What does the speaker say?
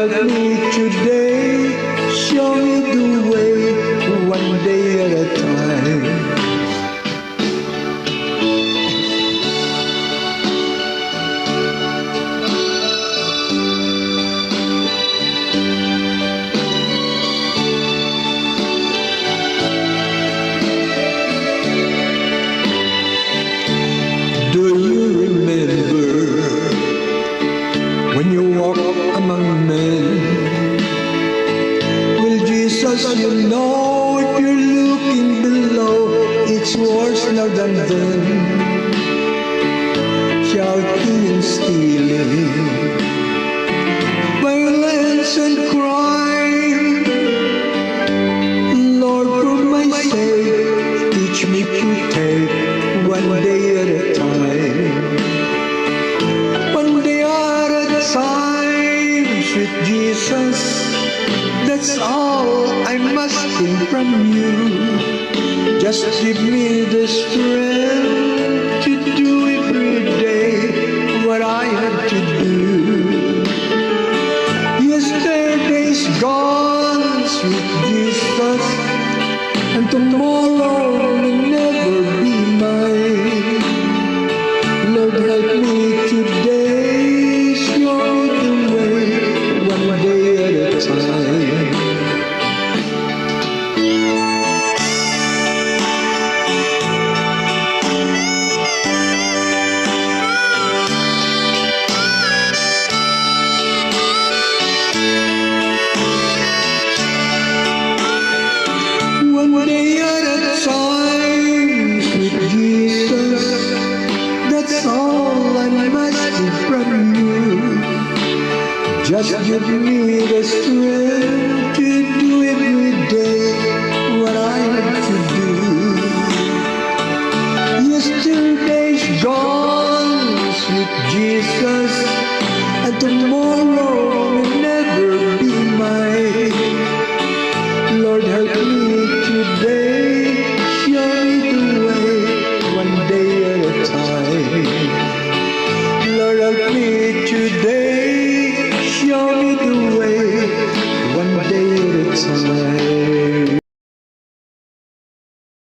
help me today, show me the way, one day at a time. Do you remember when you walk among men? Well, Jesus, you know if you're looking below, it's worse now than then. Shouting and stealing, violence and crime. Lord, for my sake, teach me to take one day at a time. One day at a time, sweet Jesus, that's all I'm asking from you. Just give me the strength to do every day what I have to do. Yesterday's gone, sweet Jesus, and tomorrow will never be mine. Lord, help me today, show me the way, one day at a time. One day at a time, sweet Jesus, that's all I'm asking from you. Just give me the strength